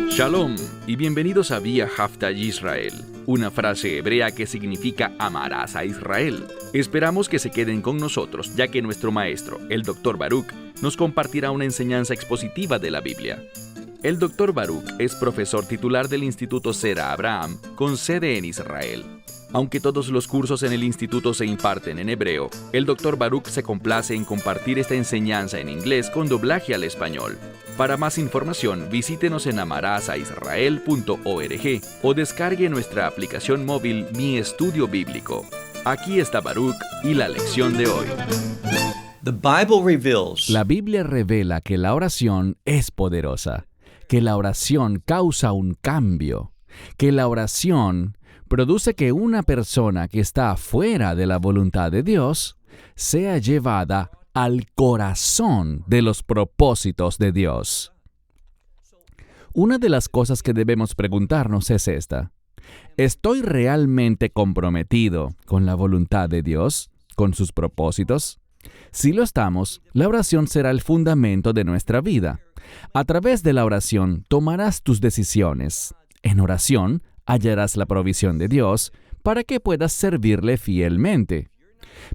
Shalom y bienvenidos a Vía Hafta Yisrael, una frase hebrea que significa amarás a Israel. Esperamos que se queden con nosotros, ya que nuestro maestro, el Dr. Baruch, nos compartirá una enseñanza expositiva de la Biblia. El Dr. Baruch es profesor titular del Instituto Sera Abraham, con sede en Israel. Aunque todos los cursos en el instituto se imparten en hebreo, el Dr. Baruch se complace en compartir esta enseñanza en inglés con doblaje al español. Para más información, visítenos en amarasaisrael.org o descargue nuestra aplicación móvil Mi Estudio Bíblico. Aquí está Baruch y la lección de hoy. La Biblia revela que la oración es poderosa, que la oración causa un cambio, que la oración produce que una persona que está fuera de la voluntad de Dios sea llevada al corazón de los propósitos de Dios. Una de las cosas que debemos preguntarnos es esta: ¿estoy realmente comprometido con la voluntad de Dios, con sus propósitos? Si lo estamos, la oración será el fundamento de nuestra vida. A través de la oración tomarás tus decisiones. En oración hallarás la provisión de Dios para que puedas servirle fielmente.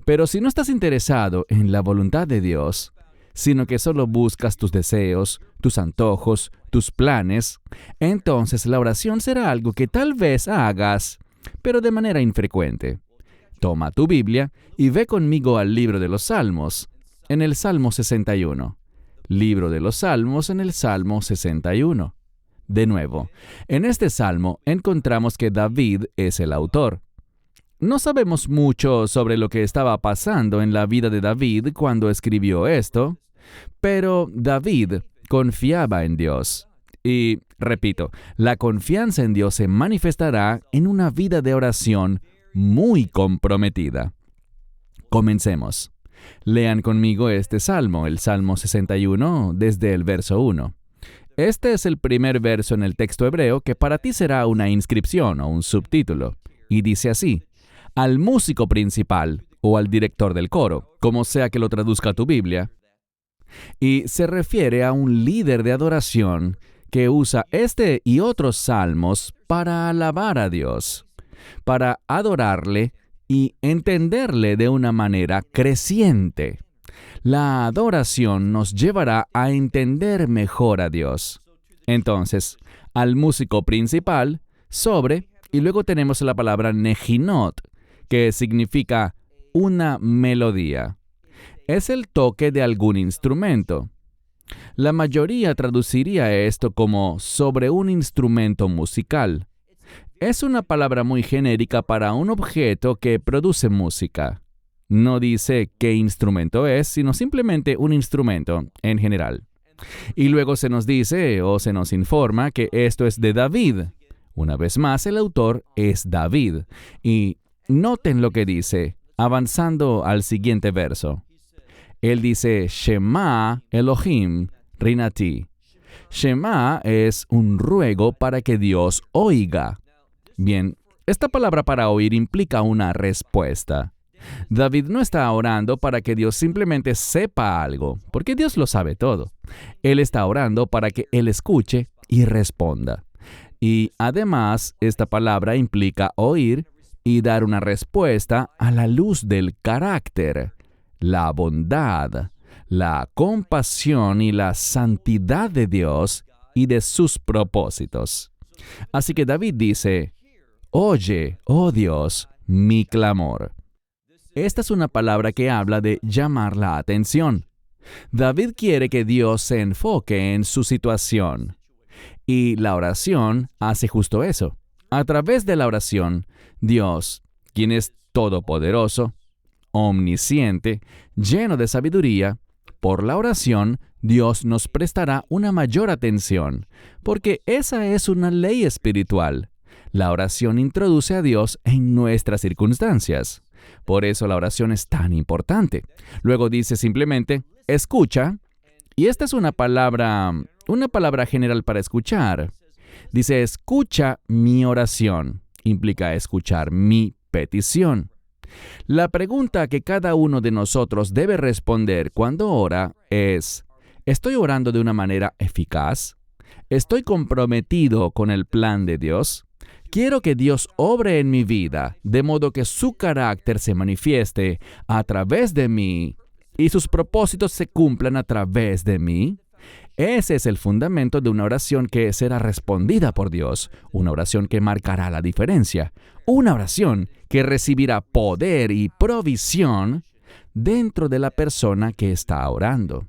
Pero si no estás interesado en la voluntad de Dios, sino que solo buscas tus deseos, tus antojos, tus planes, entonces la oración será algo que tal vez hagas, pero de manera infrecuente. Toma tu Biblia y ve conmigo al libro de los Salmos, en el Salmo 61. Libro de los Salmos en el Salmo 61. De nuevo, en este salmo encontramos que David es el autor. No sabemos mucho sobre lo que estaba pasando en la vida de David cuando escribió esto, pero David confiaba en Dios. Y, repito, la confianza en Dios se manifestará en una vida de oración muy comprometida. Comencemos. Lean conmigo este salmo, el Salmo 61, desde el verso 1. Este es el primer verso en el texto hebreo que para ti será una inscripción o un subtítulo, y dice así: al músico principal o al director del coro, como sea que lo traduzca tu Biblia, y se refiere a un líder de adoración que usa este y otros salmos para alabar a Dios, para adorarle y entenderle de una manera creciente. La adoración nos llevará a entender mejor a Dios. Entonces, al músico principal, sobre, y luego tenemos la palabra nejinot, que significa una melodía. Es el toque de algún instrumento. La mayoría traduciría esto como sobre un instrumento musical. Es una palabra muy genérica para un objeto que produce música. No dice qué instrumento es, sino simplemente un instrumento en general. Y luego se nos dice o se nos informa que esto es de David. Una vez más, el autor es David. Y noten lo que dice, avanzando al siguiente verso. Él dice, Shema Elohim Rinati. Shema es un ruego para que Dios oiga. Bien, esta palabra para oír implica una respuesta. David no está orando para que Dios simplemente sepa algo, porque Dios lo sabe todo. Él está orando para que Él escuche y responda. Y además, esta palabra implica oír y dar una respuesta a la luz del carácter, la bondad, la compasión y la santidad de Dios y de sus propósitos. Así que David dice, oye, oh Dios, mi clamor. Esta es una palabra que habla de llamar la atención. David quiere que Dios se enfoque en su situación. Y la oración hace justo eso. A través de la oración, Dios, quien es todopoderoso, omnisciente, lleno de sabiduría, por la oración, Dios nos prestará una mayor atención, porque esa es una ley espiritual. La oración introduce a Dios en nuestras circunstancias. Por eso la oración es tan importante. Luego dice simplemente, escucha, y esta es una palabra general para escuchar. Dice, escucha mi oración. Implica escuchar mi petición. La pregunta que cada uno de nosotros debe responder cuando ora es, ¿Estoy orando de una manera eficaz? ¿Estoy comprometido con el plan de Dios? Quiero que Dios obre en mi vida, de modo que su carácter se manifieste a través de mí y sus propósitos se cumplan a través de mí. Ese es el fundamento de una oración que será respondida por Dios, una oración que marcará la diferencia, una oración que recibirá poder y provisión dentro de la persona que está orando.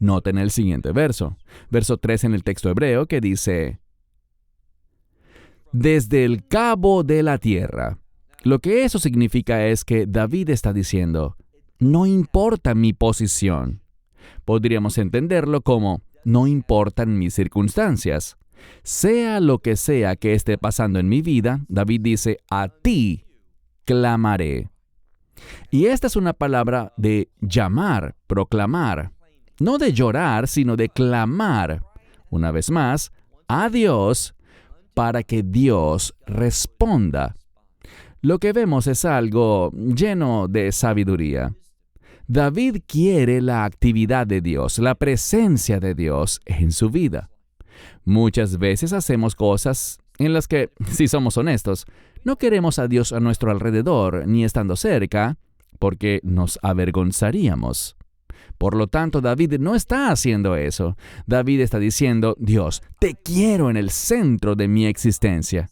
Noten el siguiente verso 3 en el texto hebreo que dice, desde el cabo de la tierra. Lo que eso significa es que David está diciendo, no importa mi posición. Podríamos entenderlo como, no importan mis circunstancias. Sea lo que sea que esté pasando en mi vida, David dice, a ti clamaré. Y esta es una palabra de llamar, proclamar. No de llorar, sino de clamar. Una vez más, a Dios para que Dios responda. Lo que vemos es algo lleno de sabiduría. David quiere la actividad de Dios, la presencia de Dios en su vida. Muchas veces hacemos cosas en las que, si somos honestos, no queremos a Dios a nuestro alrededor ni estando cerca, porque nos avergonzaríamos. Por lo tanto, David no está haciendo eso. David está diciendo, Dios, te quiero en el centro de mi existencia.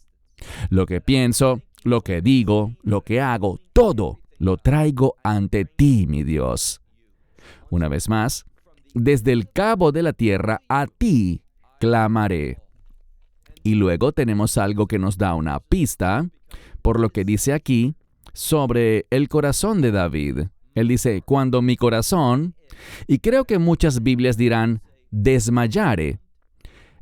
Lo que pienso, lo que digo, lo que hago, todo lo traigo ante ti, mi Dios. Una vez más, desde el cabo de la tierra a ti clamaré. Y luego tenemos algo que nos da una pista, por lo que dice aquí, sobre el corazón de David. Él dice, cuando mi corazón, y creo que muchas Biblias dirán, desmayare.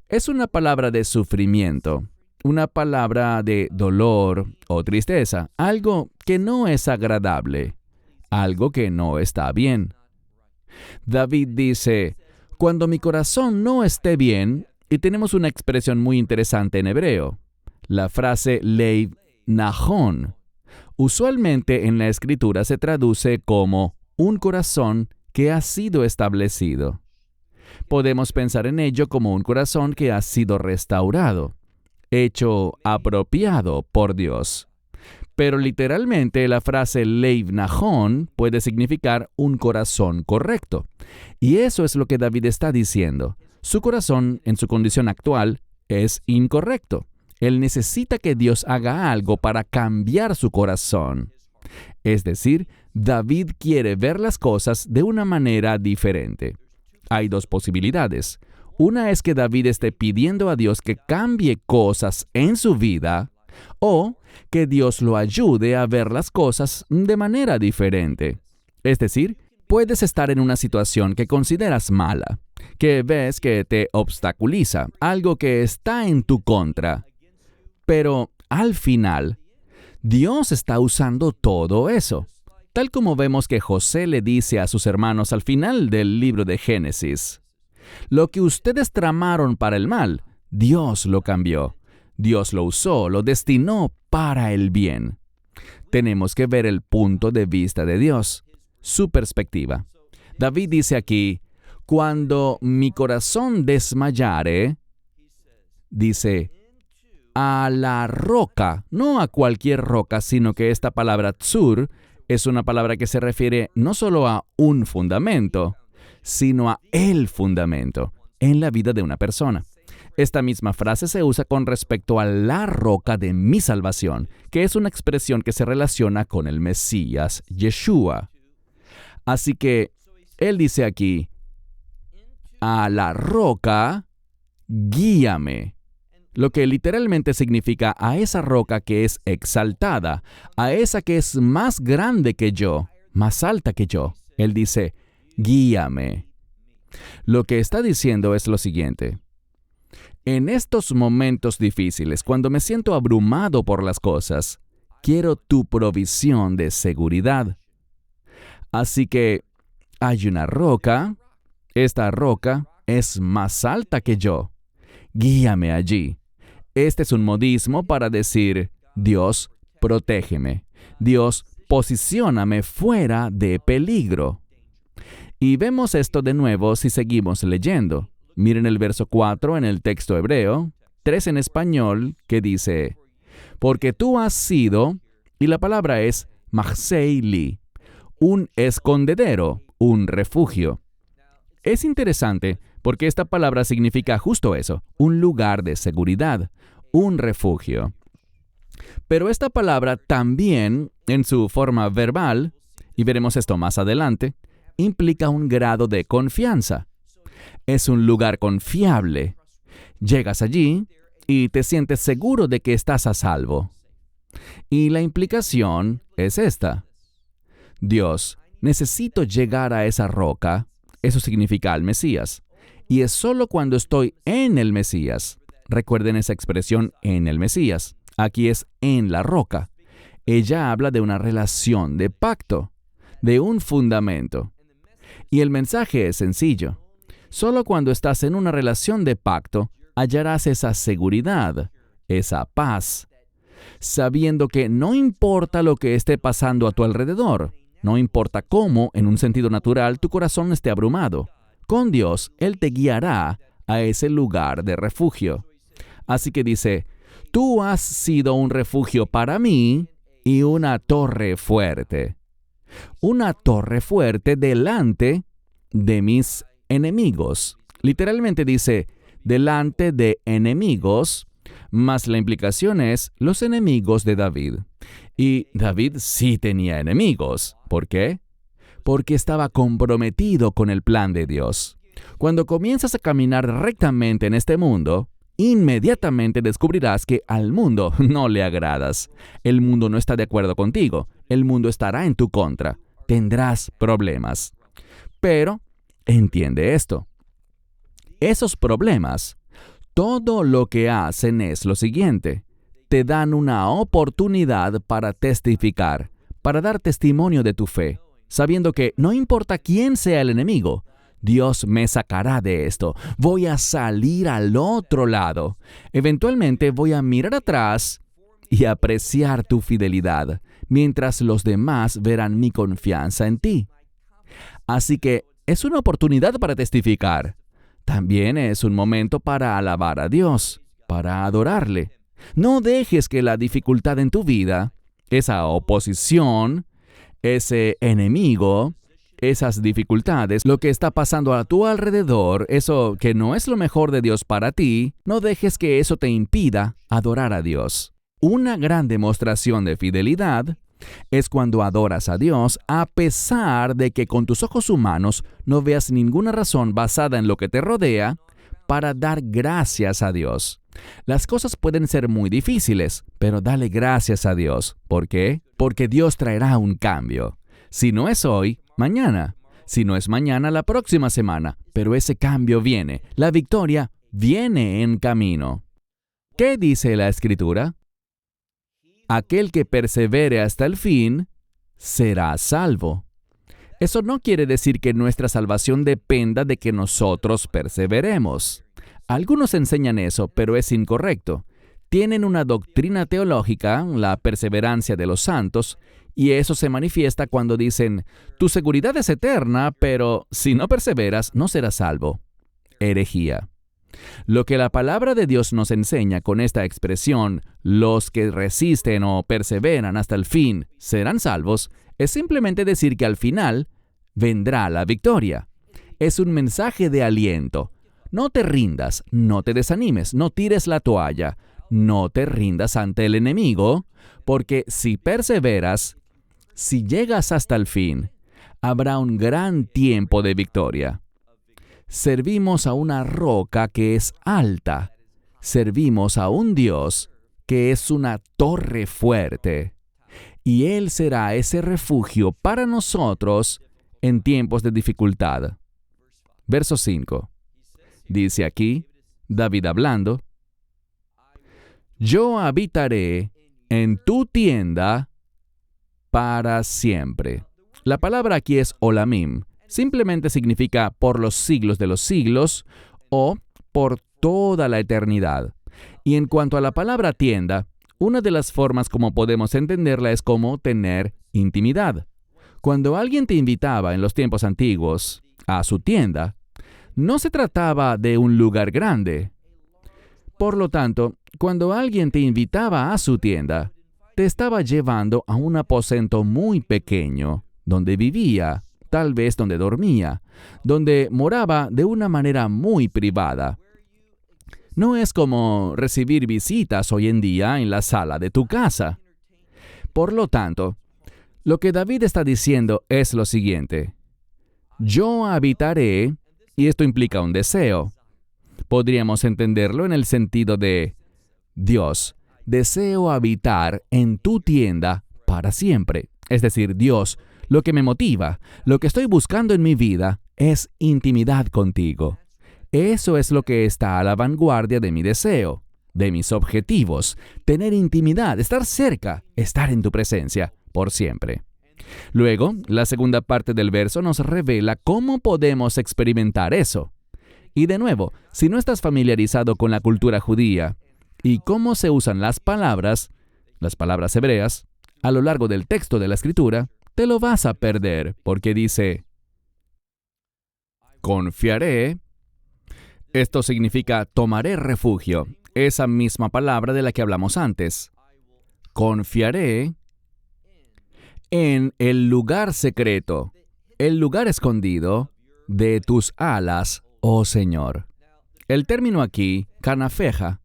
Es una palabra de sufrimiento, una palabra de dolor o tristeza, algo que no es agradable, algo que no está bien. David dice, cuando mi corazón no esté bien, y tenemos una expresión muy interesante en hebreo, la frase leiv nachon. Usualmente en la Escritura se traduce como un corazón que ha sido establecido. Podemos pensar en ello como un corazón que ha sido restaurado, hecho apropiado por Dios. Pero literalmente la frase leiv nachon puede significar un corazón correcto. Y eso es lo que David está diciendo. Su corazón, en su condición actual, es incorrecto. Él necesita que Dios haga algo para cambiar su corazón. Es decir, David quiere ver las cosas de una manera diferente. Hay dos posibilidades. Una es que David esté pidiendo a Dios que cambie cosas en su vida, o que Dios lo ayude a ver las cosas de manera diferente. Es decir, puedes estar en una situación que consideras mala, que ves que te obstaculiza, algo que está en tu contra. Pero al final, Dios está usando todo eso, tal como vemos que José le dice a sus hermanos al final del libro de Génesis. Lo que ustedes tramaron para el mal, Dios lo cambió. Dios lo usó, lo destinó para el bien. Tenemos que ver el punto de vista de Dios, su perspectiva. David dice aquí, cuando mi corazón desmayare, dice, a la roca, no a cualquier roca, sino que esta palabra tsur es una palabra que se refiere no solo a un fundamento, sino a el fundamento en la vida de una persona. Esta misma frase se usa con respecto a la roca de mi salvación, que es una expresión que se relaciona con el Mesías, Yeshua. Así que él dice aquí, a la roca, guíame. Lo que literalmente significa a esa roca que es exaltada, a esa que es más grande que yo, más alta que yo. Él dice, guíame. Lo que está diciendo es lo siguiente. En estos momentos difíciles, cuando me siento abrumado por las cosas, quiero tu provisión de seguridad. Así que hay una roca, esta roca es más alta que yo. Guíame allí. Este es un modismo para decir, Dios, protégeme. Dios, posicióname fuera de peligro. Y vemos esto de nuevo si seguimos leyendo. Miren el verso 4 en el texto hebreo, 3 en español, que dice, porque tú has sido, y la palabra es mahsei li, un escondedero, un refugio. Es interesante porque esta palabra significa justo eso, un lugar de seguridad, un refugio. Pero esta palabra también, en su forma verbal, y veremos esto más adelante, implica un grado de confianza. Es un lugar confiable. Llegas allí y te sientes seguro de que estás a salvo. Y la implicación es esta. Dios, necesito llegar a esa roca, eso significa al Mesías, y es solo cuando estoy en el Mesías. Recuerden esa expresión, en el Mesías. Aquí es en la roca. Ella habla de una relación de pacto, de un fundamento. Y el mensaje es sencillo. Solo cuando estás en una relación de pacto, hallarás esa seguridad, esa paz, sabiendo que no importa lo que esté pasando a tu alrededor, no importa cómo, en un sentido natural, tu corazón esté abrumado. Con Dios, Él te guiará a ese lugar de refugio. Así que dice, tú has sido un refugio para mí y una torre fuerte. Una torre fuerte delante de mis enemigos. Literalmente dice, delante de enemigos, mas la implicación es los enemigos de David. Y David sí tenía enemigos. ¿Por qué? Porque estaba comprometido con el plan de Dios. Cuando comienzas a caminar rectamente en este mundo, inmediatamente descubrirás que al mundo no le agradas. El mundo no está de acuerdo contigo. El mundo estará en tu contra. Tendrás problemas. Pero, entiende esto. Esos problemas, todo lo que hacen es lo siguiente. Te dan una oportunidad para testificar, para dar testimonio de tu fe, sabiendo que no importa quién sea el enemigo, Dios me sacará de esto. Voy a salir al otro lado. Eventualmente voy a mirar atrás y apreciar tu fidelidad, mientras los demás verán mi confianza en ti. Así que es una oportunidad para testificar. También es un momento para alabar a Dios, para adorarle. No dejes que la dificultad en tu vida, esa oposición, ese enemigo, esas dificultades, lo que está pasando a tu alrededor, eso que no es lo mejor de Dios para ti, no dejes que eso te impida adorar a Dios. Una gran demostración de fidelidad es cuando adoras a Dios a pesar de que con tus ojos humanos no veas ninguna razón basada en lo que te rodea para dar gracias a Dios. Las cosas pueden ser muy difíciles, pero dale gracias a Dios. ¿Por qué? Porque Dios traerá un cambio. Si no es hoy, mañana. Si no es mañana, la próxima semana. Pero ese cambio viene. La victoria viene en camino. ¿Qué dice la Escritura? Aquel que persevere hasta el fin, será salvo. Eso no quiere decir que nuestra salvación dependa de que nosotros perseveremos. Algunos enseñan eso, pero es incorrecto. Tienen una doctrina teológica, la perseverancia de los santos, y eso se manifiesta cuando dicen, tu seguridad es eterna, pero si no perseveras, no serás salvo. Herejía. Lo que la palabra de Dios nos enseña con esta expresión, los que resisten o perseveran hasta el fin serán salvos, es simplemente decir que al final vendrá la victoria. Es un mensaje de aliento. No te rindas, no te desanimes, no tires la toalla, no te rindas ante el enemigo, porque si perseveras, si llegas hasta el fin, habrá un gran tiempo de victoria. Servimos a una roca que es alta. Servimos a un Dios que es una torre fuerte. Y Él será ese refugio para nosotros en tiempos de dificultad. Verso 5. Dice aquí, David hablando, yo habitaré en tu tienda para siempre. La palabra aquí es olamim. Simplemente significa por los siglos de los siglos o por toda la eternidad. Y en cuanto a la palabra tienda, una de las formas como podemos entenderla es como tener intimidad. Cuando alguien te invitaba en los tiempos antiguos a su tienda. No se trataba de un lugar grande. Por lo tanto, cuando alguien te invitaba a su tienda, te estaba llevando a un aposento muy pequeño, donde vivía, tal vez donde dormía, donde moraba de una manera muy privada. No es como recibir visitas hoy en día en la sala de tu casa. Por lo tanto, lo que David está diciendo es lo siguiente: yo habitaré, y esto implica un deseo. Podríamos entenderlo en el sentido de: Dios, deseo habitar en tu tienda para siempre. Es decir, Dios, lo que me motiva, lo que estoy buscando en mi vida es intimidad contigo. Eso es lo que está a la vanguardia de mi deseo, de mis objetivos, tener intimidad, estar cerca, estar en tu presencia por siempre. Luego, la segunda parte del verso nos revela cómo podemos experimentar eso. Y de nuevo, si no estás familiarizado con la cultura judía y cómo se usan las palabras hebreas, a lo largo del texto de la Escritura, te lo vas a perder, porque dice: confiaré. Esto significa tomaré refugio, esa misma palabra de la que hablamos antes. Confiaré en el lugar secreto, el lugar escondido de tus alas, oh Señor. El término aquí, canafeja,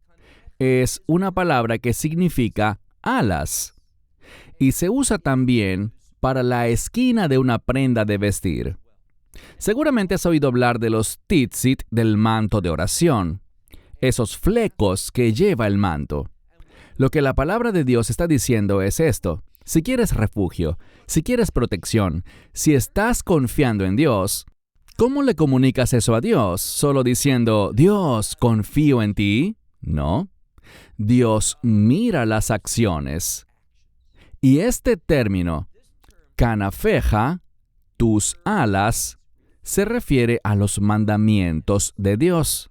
es una palabra que significa alas y se usa también para la esquina de una prenda de vestir. Seguramente has oído hablar de los tzitzit del manto de oración, esos flecos que lleva el manto. Lo que la palabra de Dios está diciendo es esto: si quieres refugio, si quieres protección, si estás confiando en Dios, ¿cómo le comunicas eso a Dios? ¿Solo diciendo, Dios, confío en ti? No. Dios mira las acciones. Y este término, canafeja, tus alas, se refiere a los mandamientos de Dios.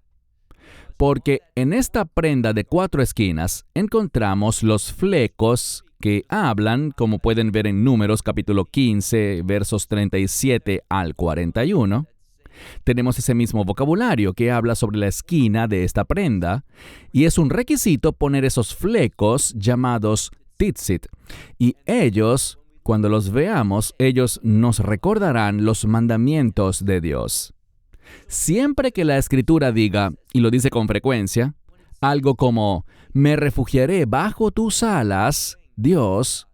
Porque en esta prenda de 4 esquinas encontramos los flecos que hablan, como pueden ver en Números capítulo 15, versos 37 al 41. Tenemos ese mismo vocabulario que habla sobre la esquina de esta prenda, y es un requisito poner esos flecos llamados tzitzit. Y ellos, cuando los veamos, ellos nos recordarán los mandamientos de Dios. Siempre que la Escritura diga, y lo dice con frecuencia, algo como, me refugiaré bajo tus alas, Dios,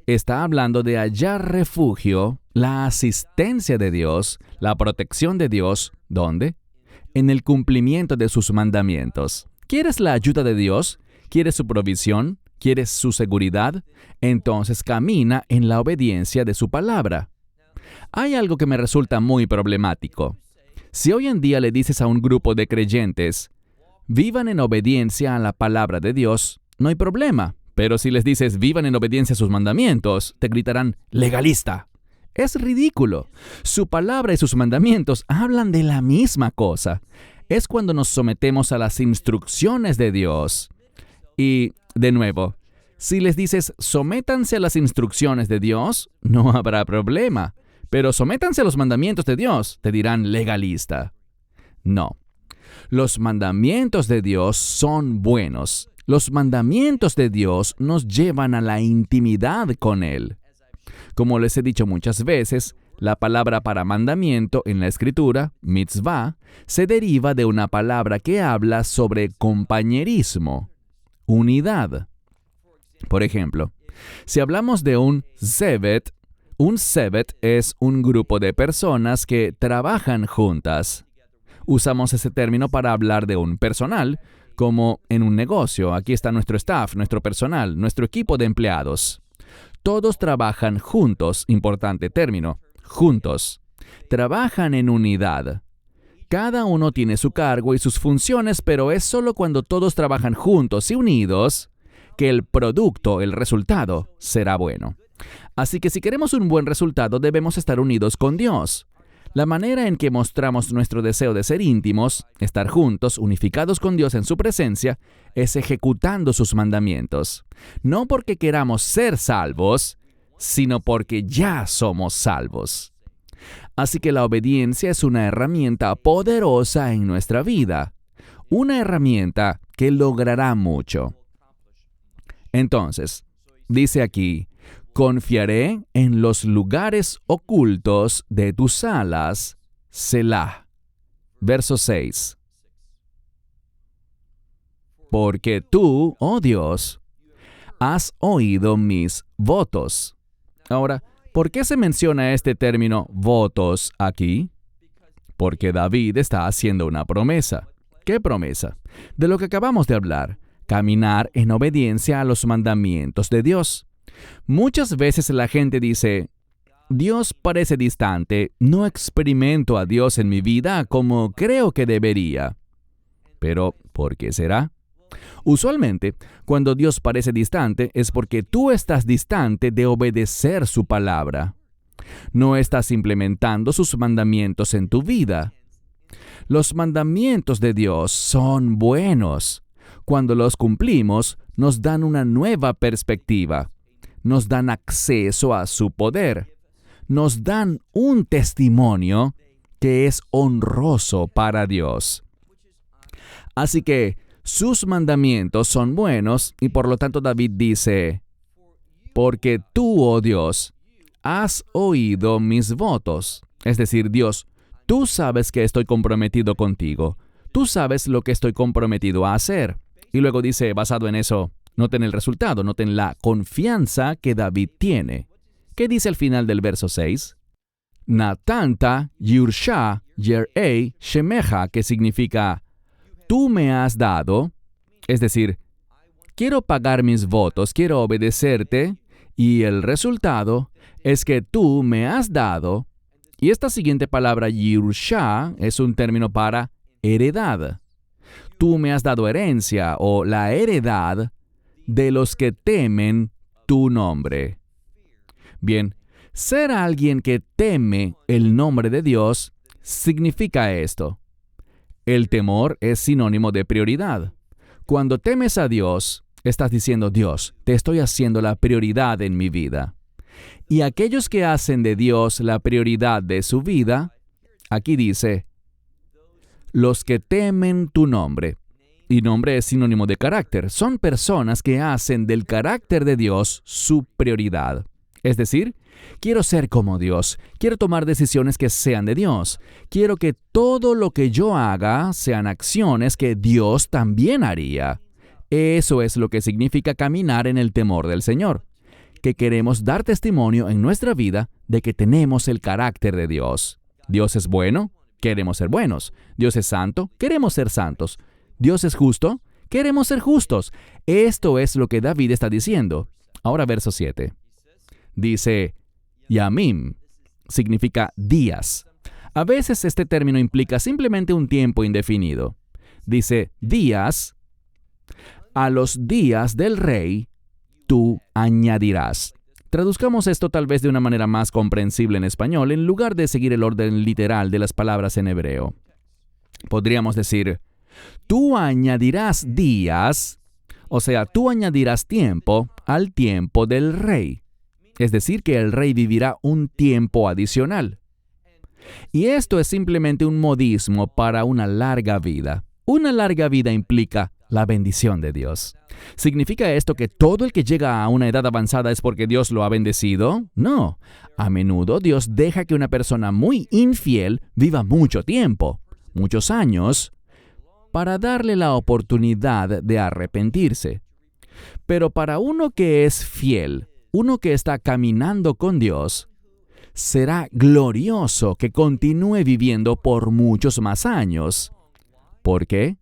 está hablando de hallar refugio, la asistencia de Dios, la protección de Dios, ¿dónde? En el cumplimiento de sus mandamientos. ¿Quieres la ayuda de Dios? ¿Quieres su provisión? ¿Quieres su seguridad? Entonces camina en la obediencia de su palabra. Hay algo que me resulta muy problemático. Si hoy en día le dices a un grupo de creyentes, vivan en obediencia a la palabra de Dios, no hay problema. Pero si les dices, vivan en obediencia a sus mandamientos, te gritarán, legalista. Es ridículo. Su palabra y sus mandamientos hablan de la misma cosa. Es cuando nos sometemos a las instrucciones de Dios. Y, de nuevo, si les dices, sométanse a las instrucciones de Dios, no habrá problema. Pero sométanse a los mandamientos de Dios, te dirán legalista. No. Los mandamientos de Dios son buenos. Los mandamientos de Dios nos llevan a la intimidad con Él. Como les he dicho muchas veces, la palabra para mandamiento en la Escritura, mitzvah, se deriva de una palabra que habla sobre compañerismo, unidad. Por ejemplo, si hablamos de un sebet es un grupo de personas que trabajan juntas. Usamos ese término para hablar de un personal, como en un negocio. Aquí está nuestro staff, nuestro personal, nuestro equipo de empleados. Todos trabajan juntos, importante término, juntos. Trabajan en unidad. Cada uno tiene su cargo y sus funciones, pero es solo cuando todos trabajan juntos y unidos que el producto, el resultado, será bueno. Así que si queremos un buen resultado, debemos estar unidos con Dios. La manera en que mostramos nuestro deseo de ser íntimos, estar juntos, unificados con Dios en su presencia, es ejecutando sus mandamientos. No porque queramos ser salvos, sino porque ya somos salvos. Así que la obediencia es una herramienta poderosa en nuestra vida, una herramienta que logrará mucho. Entonces, dice aquí, confiaré en los lugares ocultos de tus alas, Selah. Verso 6. Porque tú, oh Dios, has oído mis votos. Ahora, ¿por qué se menciona este término votos aquí? Porque David está haciendo una promesa. ¿Qué promesa? De lo que acabamos de hablar, caminar en obediencia a los mandamientos de Dios. Muchas veces la gente dice, Dios parece distante, no experimento a Dios en mi vida como creo que debería. Pero, ¿por qué será? Usualmente, cuando Dios parece distante, es porque tú estás distante de obedecer su palabra. No estás implementando sus mandamientos en tu vida. Los mandamientos de Dios son buenos. Cuando los cumplimos, nos dan una nueva perspectiva. Nos dan acceso a su poder. Nos dan un testimonio que es honroso para Dios. Así que sus mandamientos son buenos y por lo tanto David dice, porque tú, oh Dios, has oído mis votos. Es decir, Dios, tú sabes que estoy comprometido contigo. Tú sabes lo que estoy comprometido a hacer. Y luego dice, basado en eso, noten el resultado, noten la confianza que David tiene. ¿Qué dice al final del verso 6? Natanta Yursha Yerei Shemeja, que significa, tú me has dado, es decir, quiero pagar mis votos, quiero obedecerte, y el resultado es que tú me has dado, y esta siguiente palabra Yerusha es un término para heredad. Tú me has dado herencia o la heredad de los que temen tu nombre. Bien, ser alguien que teme el nombre de Dios significa esto. El temor es sinónimo de prioridad. Cuando temes a Dios, estás diciendo, Dios, te estoy haciendo la prioridad en mi vida. Y aquellos que hacen de Dios la prioridad de su vida, aquí dice, los que temen tu nombre. Y nombre es sinónimo de carácter. Son personas que hacen del carácter de Dios su prioridad. Es decir, quiero ser como Dios, quiero tomar decisiones que sean de Dios, quiero que todo lo que yo haga sean acciones que Dios también haría. Eso es lo que significa caminar en el temor del Señor, que queremos dar testimonio en nuestra vida de que tenemos el carácter de Dios. Dios es bueno, queremos ser buenos. Dios es santo, queremos ser santos. Dios es justo, queremos ser justos. Esto es lo que David está diciendo. Ahora verso 7. Dice, Yamim significa días. A veces este término implica simplemente un tiempo indefinido. Dice, días, a los días del rey, tú añadirás. Traduzcamos esto tal vez de una manera más comprensible en español, en lugar de seguir el orden literal de las palabras en hebreo. Podríamos decir, tú añadirás días, o sea, tú añadirás tiempo al tiempo del rey. Es decir, que el rey vivirá un tiempo adicional. Y esto es simplemente un modismo para una larga vida. Una larga vida implica la bendición de Dios. ¿Significa esto que todo el que llega a una edad avanzada es porque Dios lo ha bendecido? No. A menudo Dios deja que una persona muy infiel viva mucho tiempo, muchos años, para darle la oportunidad de arrepentirse. Pero para uno que es fiel, uno que está caminando con Dios, será glorioso que continúe viviendo por muchos más años. ¿Por qué?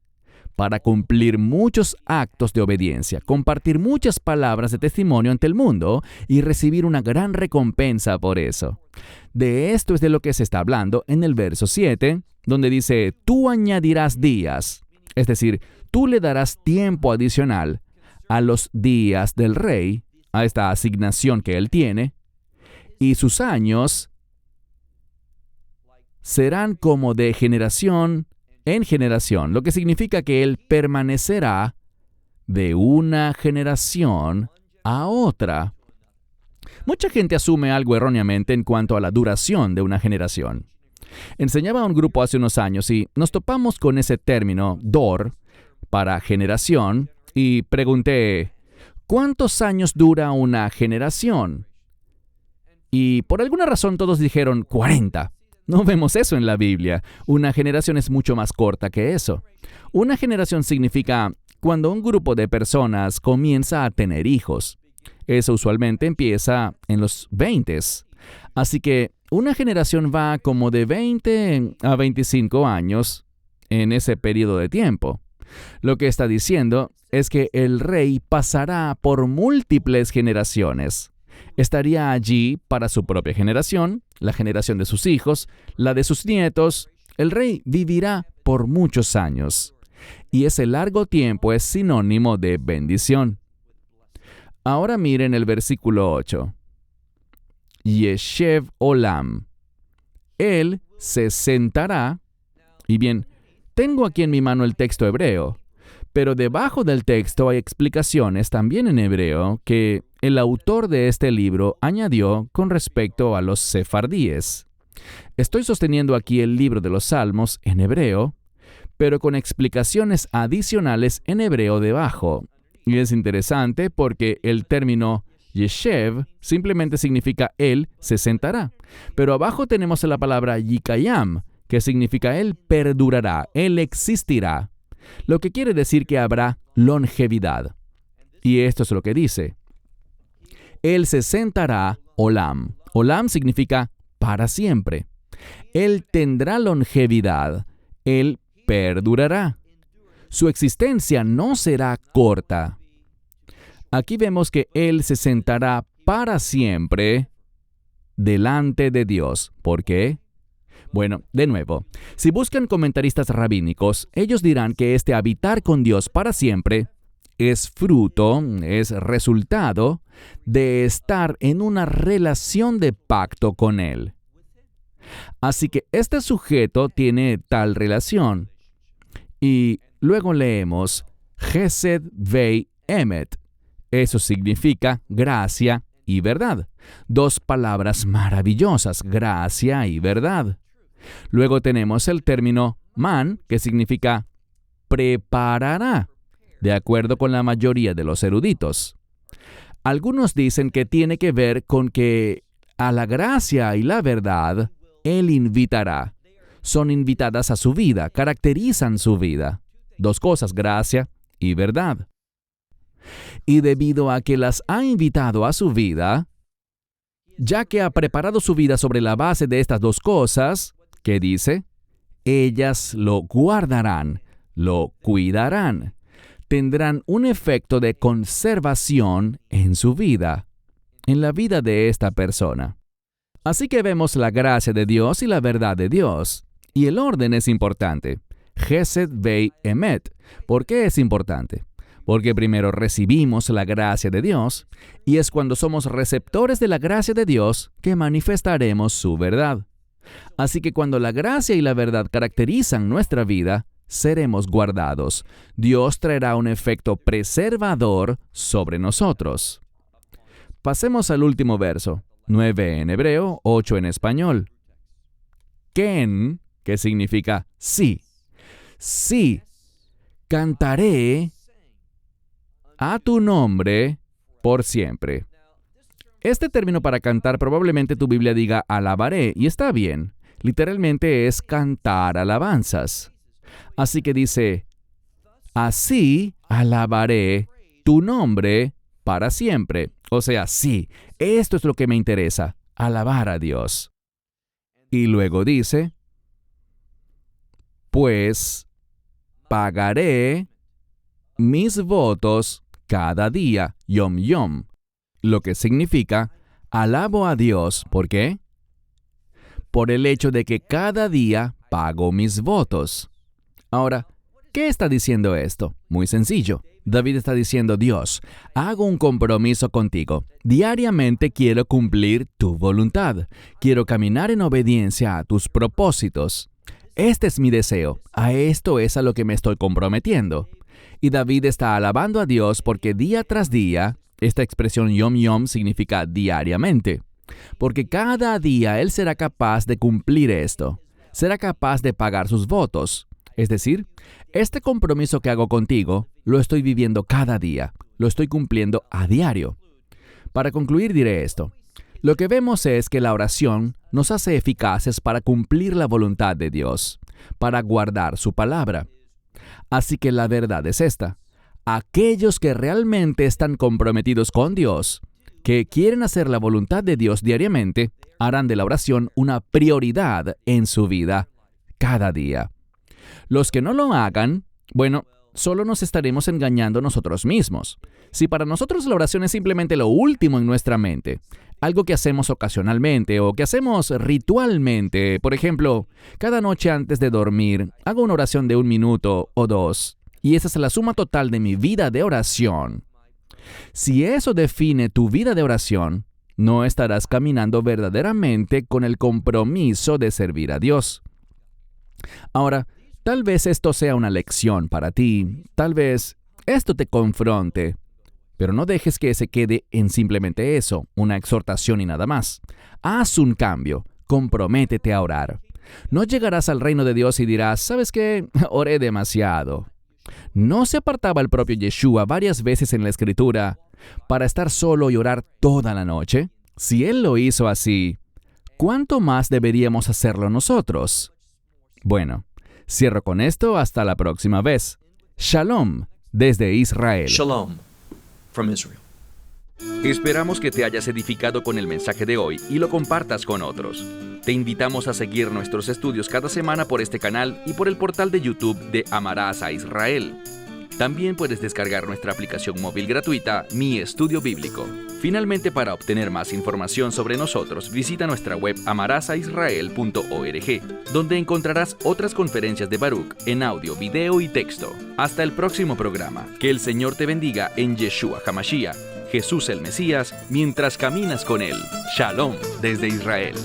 Para cumplir muchos actos de obediencia, compartir muchas palabras de testimonio ante el mundo y recibir una gran recompensa por eso. De esto es de lo que se está hablando en el verso 7, donde dice, tú añadirás días, es decir, tú le darás tiempo adicional a los días del rey, a esta asignación que él tiene, y sus años serán como de generación en generación, lo que significa que él permanecerá de una generación a otra. Mucha gente asume algo erróneamente en cuanto a la duración de una generación. Enseñaba a un grupo hace unos años y nos topamos con ese término, dor, para generación, y pregunté, ¿cuántos años dura una generación? Y por alguna razón todos dijeron 40. No vemos eso en la Biblia. Una generación es mucho más corta que eso. Una generación significa cuando un grupo de personas comienza a tener hijos. Eso usualmente empieza en los 20. Así que una generación va como de 20 a 25 años en ese periodo de tiempo. Lo que está diciendo es que el rey pasará por múltiples generaciones. Estaría allí para su propia generación, la generación de sus hijos, la de sus nietos. El rey vivirá por muchos años. Y ese largo tiempo es sinónimo de bendición. Ahora miren el versículo 8. Yeshev Olam. Él se sentará. Y bien, tengo aquí en mi mano el texto hebreo, pero debajo del texto hay explicaciones también en hebreo que el autor de este libro añadió con respecto a los sefardíes. Estoy sosteniendo aquí el libro de los Salmos en hebreo, pero con explicaciones adicionales en hebreo debajo. Y es interesante porque el término Yeshev simplemente significa Él se sentará. Pero abajo tenemos la palabra Yikayam, que significa Él perdurará, Él existirá. Lo que quiere decir que habrá longevidad. Y esto es lo que dice. Él se sentará Olam. Olam significa para siempre. Él tendrá longevidad. Él perdurará. Su existencia no será corta. Aquí vemos que Él se sentará para siempre delante de Dios. ¿Por qué? Bueno, de nuevo, si buscan comentaristas rabínicos, ellos dirán que este habitar con Dios para siempre es fruto, es resultado de estar en una relación de pacto con Él. Así que este sujeto tiene tal relación. Y luego leemos Chesed vei emet. Eso significa gracia y verdad. Dos palabras maravillosas, gracia y verdad. Luego tenemos el término man, que significa preparará, de acuerdo con la mayoría de los eruditos. Algunos dicen que tiene que ver con que a la gracia y la verdad Él invitará. Son invitadas a su vida, caracterizan su vida. Dos cosas, gracia y verdad. Y debido a que las ha invitado a su vida, ya que ha preparado su vida sobre la base de estas dos cosas, ¿qué dice? Ellas lo guardarán, lo cuidarán. Tendrán un efecto de conservación en su vida, en la vida de esta persona. Así que vemos la gracia de Dios y la verdad de Dios. Y el orden es importante. Chesed vei emet. ¿Por qué es importante? Porque primero recibimos la gracia de Dios, y es cuando somos receptores de la gracia de Dios que manifestaremos su verdad. Así que cuando la gracia y la verdad caracterizan nuestra vida, seremos guardados. Dios traerá un efecto preservador sobre nosotros. Pasemos al último verso, 9 en hebreo, 8 en español. Ken, que significa sí. Sí, cantaré a tu nombre por siempre. Este término para cantar probablemente tu Biblia diga alabaré, y está bien. Literalmente es cantar alabanzas. Así que dice, así alabaré tu nombre para siempre. O sea, sí, esto es lo que me interesa, alabar a Dios. Y luego dice, pues pagaré mis votos cada día, yom yom, lo que significa, alabo a Dios, ¿por qué? Por el hecho de que cada día pago mis votos. Ahora, ¿qué está diciendo esto? Muy sencillo. David está diciendo, Dios, hago un compromiso contigo. Diariamente quiero cumplir tu voluntad. Quiero caminar en obediencia a tus propósitos. Este es mi deseo. A esto es a lo que me estoy comprometiendo. Y David está alabando a Dios porque día tras día Esta expresión yom yom significa diariamente, porque cada día Él será capaz de cumplir esto. Será capaz de pagar sus votos. Es decir, este compromiso que hago contigo, lo estoy viviendo cada día, lo estoy cumpliendo a diario. Para concluir diré esto. Lo que vemos es que la oración nos hace eficaces para cumplir la voluntad de Dios, para guardar su palabra. Así que la verdad es esta. Aquellos que realmente están comprometidos con Dios, que quieren hacer la voluntad de Dios diariamente, harán de la oración una prioridad en su vida cada día. Los que no lo hagan, bueno, solo nos estaremos engañando nosotros mismos. Si para nosotros la oración es simplemente lo último en nuestra mente, algo que hacemos ocasionalmente o que hacemos ritualmente, por ejemplo, cada noche antes de dormir, hago una oración de 1 minuto o 2, y esa es la suma total de mi vida de oración. Si eso define tu vida de oración, no estarás caminando verdaderamente con el compromiso de servir a Dios. Ahora, tal vez esto sea una lección para ti, tal vez esto te confronte, pero no dejes que se quede en simplemente eso, una exhortación y nada más. Haz un cambio, comprométete a orar. No llegarás al reino de Dios y dirás, ¿sabes qué? Oré demasiado. ¿No se apartaba el propio Yeshua varias veces en la Escritura para estar solo y orar toda la noche? Si Él lo hizo así, ¿cuánto más deberíamos hacerlo nosotros? Bueno, cierro con esto hasta la próxima vez. Shalom desde Israel. Shalom from Israel. Esperamos que te hayas edificado con el mensaje de hoy y lo compartas con otros. Te invitamos a seguir nuestros estudios cada semana por este canal y por el portal de YouTube de Amarás a Israel. También puedes descargar nuestra aplicación móvil gratuita, Mi Estudio Bíblico. Finalmente, para obtener más información sobre nosotros, visita nuestra web amarasaisrael.org, donde encontrarás otras conferencias de Baruch en audio, video y texto. Hasta el próximo programa. Que el Señor te bendiga en Yeshua HaMashiach, Jesús el Mesías, mientras caminas con Él. Shalom desde Israel.